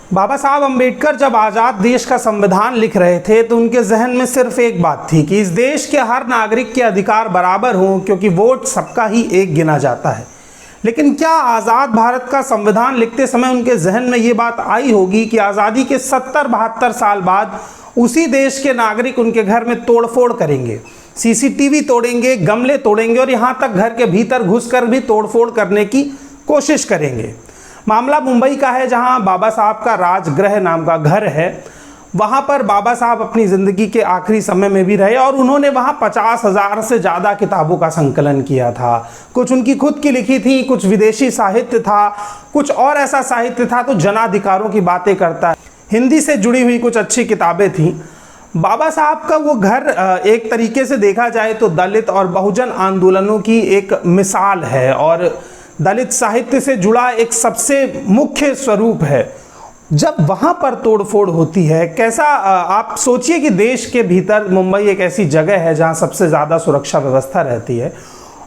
बाबा साहब अम्बेडकर जब आज़ाद देश का संविधान लिख रहे थे तो उनके जहन में सिर्फ एक बात थी कि इस देश के हर नागरिक के अधिकार बराबर हों, क्योंकि वोट सबका ही एक गिना जाता है। लेकिन क्या आज़ाद भारत का संविधान लिखते समय उनके जहन में ये बात आई होगी कि आज़ादी के 70-72 साल बाद उसी देश के नागरिक उनके घर में तोड़फोड़ करेंगे, सीसीटीवी तोड़ेंगे, गमले तोड़ेंगे और यहाँ तक घर के भीतर घुसकर भी तोड़फोड़ करने की कोशिश करेंगे। मामला मुंबई का है, जहां बाबा साहब का राजगृह नाम का घर है। वहां पर बाबा साहब अपनी ज़िंदगी के आखिरी समय में भी रहे और उन्होंने वहां 50,000 से ज़्यादा किताबों का संकलन किया था। कुछ उनकी खुद की लिखी थी, कुछ विदेशी साहित्य था, कुछ और ऐसा साहित्य था तो जनाधिकारों की बातें करता है। हिंदी से जुड़ी हुई कुछ अच्छी किताबें थीं। बाबा साहब का वो घर एक तरीके से देखा जाए तो दलित और बहुजन आंदोलनों की एक मिसाल है और दलित साहित्य से जुड़ा एक सबसे मुख्य स्वरूप है। जब वहाँ पर तोड़फोड़ होती है, कैसा आप सोचिए कि देश के भीतर मुंबई एक ऐसी जगह है जहाँ सबसे ज़्यादा सुरक्षा व्यवस्था रहती है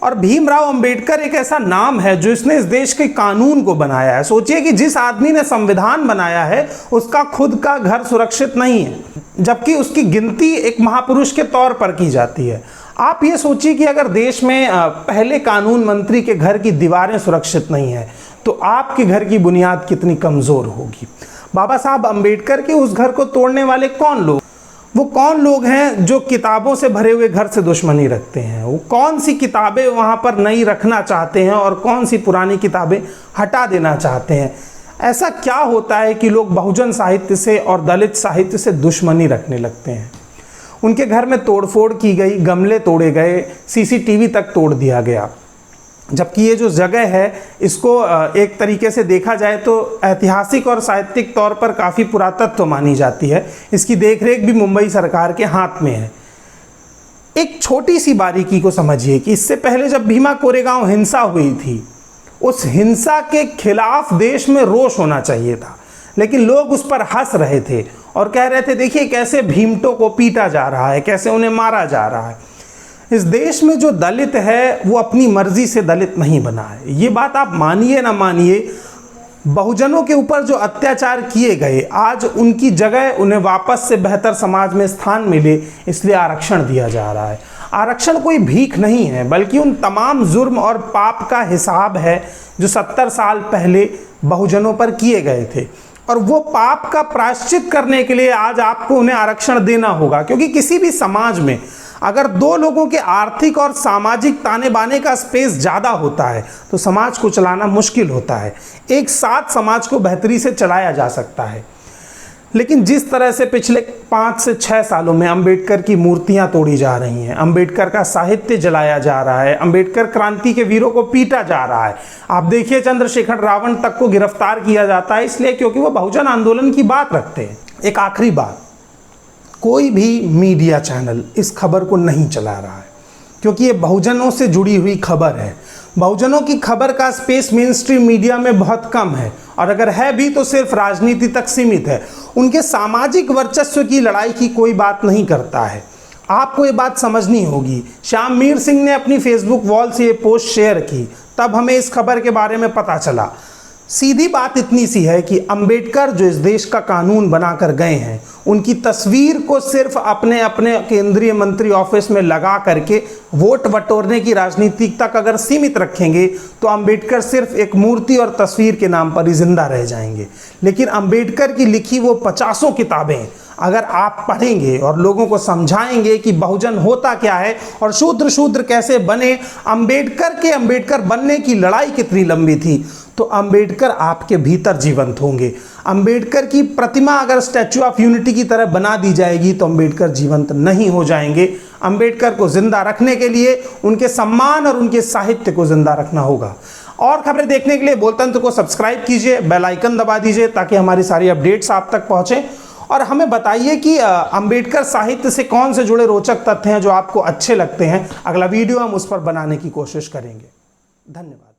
और भीमराव अंबेडकर एक ऐसा नाम है जो इसने इस देश के कानून को बनाया है। सोचिए कि जिस आदमी ने संविधान बनाया है उसका खुद का घर सुरक्षित नहीं है, जबकि उसकी गिनती एक महापुरुष के तौर पर की जाती है। आप ये सोचिए कि अगर देश में पहले कानून मंत्री के घर की दीवारें सुरक्षित नहीं है तो आपके घर की बुनियाद कितनी कमज़ोर होगी। बाबा साहब अम्बेडकर के उस घर को तोड़ने वाले कौन लोग, वो कौन लोग हैं जो किताबों से भरे हुए घर से दुश्मनी रखते हैं, वो कौन सी किताबें वहाँ पर नई रखना चाहते हैं और कौन सी पुरानी किताबें हटा देना चाहते हैं। ऐसा क्या होता है कि लोग बहुजन साहित्य से और दलित साहित्य से दुश्मनी रखने लगते हैं। उनके घर में तोड़फोड़ की गई, गमले तोड़े गए, सीसीटीवी तक तोड़ दिया गया, जबकि ये जो जगह है इसको एक तरीके से देखा जाए तो ऐतिहासिक और साहित्यिक तौर पर काफ़ी पुरातत्व मानी जाती है। इसकी देखरेख भी मुंबई सरकार के हाथ में है। एक छोटी सी बारीकी को समझिए कि इससे पहले जब भीमा कोरेगांव हिंसा हुई थी, उस हिंसा के खिलाफ देश में रोष होना चाहिए था, लेकिन लोग उस पर हंस रहे थे और कह रहे थे देखिए कैसे भीमटों को पीटा जा रहा है, कैसे उन्हें मारा जा रहा है। इस देश में जो दलित है वो अपनी मर्जी से दलित नहीं बना है। ये बात आप मानिए ना मानिए, बहुजनों के ऊपर जो अत्याचार किए गए, आज उनकी जगह उन्हें वापस से बेहतर समाज में स्थान मिले, इसलिए आरक्षण दिया जा रहा है। आरक्षण कोई भीख नहीं है, बल्कि उन तमाम जुर्म और पाप का हिसाब है जो 70 साल पहले बहुजनों पर किए गए थे और वो पाप का प्रायश्चित करने के लिए आज आपको उन्हें आरक्षण देना होगा। क्योंकि किसी भी समाज में अगर दो लोगों के आर्थिक और सामाजिक ताने बाने का स्पेस ज़्यादा होता है तो समाज को चलाना मुश्किल होता है। एक साथ समाज को बेहतरी से चलाया जा सकता है, लेकिन जिस तरह से पिछले 5 से 6 सालों में अंबेडकर की मूर्तियां तोड़ी जा रही हैं, अंबेडकर का साहित्य जलाया जा रहा है, अंबेडकर क्रांति के वीरों को पीटा जा रहा है। आप देखिए चंद्रशेखर रावण तक को गिरफ्तार किया जाता है, इसलिए क्योंकि वो बहुजन आंदोलन की बात रखते हैं। एक आखिरी बात, कोई भी मीडिया चैनल इस खबर को नहीं चला रहा है क्योंकि ये बहुजनों से जुड़ी हुई खबर है। बहुजनों की खबर का स्पेस मेन स्ट्रीम मीडिया में बहुत कम है और अगर है भी तो सिर्फ राजनीति तक सीमित है। उनके सामाजिक वर्चस्व की लड़ाई की कोई बात नहीं करता है। आपको ये बात समझनी होगी। श्याम मीर सिंह ने अपनी फेसबुक वॉल से ये पोस्ट शेयर की, तब हमें इस खबर के बारे में पता चला। सीधी बात इतनी सी है कि अंबेडकर जो इस देश का कानून बनाकर गए हैं, उनकी तस्वीर को सिर्फ अपने अपने केंद्रीय मंत्री ऑफिस में लगा करके वोट बटोरने की राजनीति तक अगर सीमित रखेंगे तो अंबेडकर सिर्फ एक मूर्ति और तस्वीर के नाम पर ही जिंदा रह जाएंगे। लेकिन अंबेडकर की लिखी वो 50 किताबें अगर आप पढ़ेंगे और लोगों को समझाएंगे कि बहुजन होता क्या है और शूद्र कैसे बने, अंबेडकर के अंबेडकर बनने की लड़ाई कितनी लंबी थी, तो अंबेडकर आपके भीतर जीवंत होंगे। अंबेडकर की प्रतिमा अगर स्टैच्यू ऑफ यूनिटी की तरह बना दी जाएगी तो अंबेडकर जीवंत नहीं हो जाएंगे। अंबेडकर को जिंदा रखने के लिए उनके सम्मान और उनके साहित्य को जिंदा रखना होगा। और खबरें देखने के लिए बोलतंत्र को सब्सक्राइब कीजिए, बेल आइकन दबा दीजिए ताकि हमारी सारी अपडेट्स आप तक पहुंचे। और हमें बताइए कि अंबेडकर साहित्य से कौन से जुड़े रोचक तथ्य हैं जो आपको अच्छे लगते हैं। अगला वीडियो हम उस पर बनाने की कोशिश करेंगे। धन्यवाद।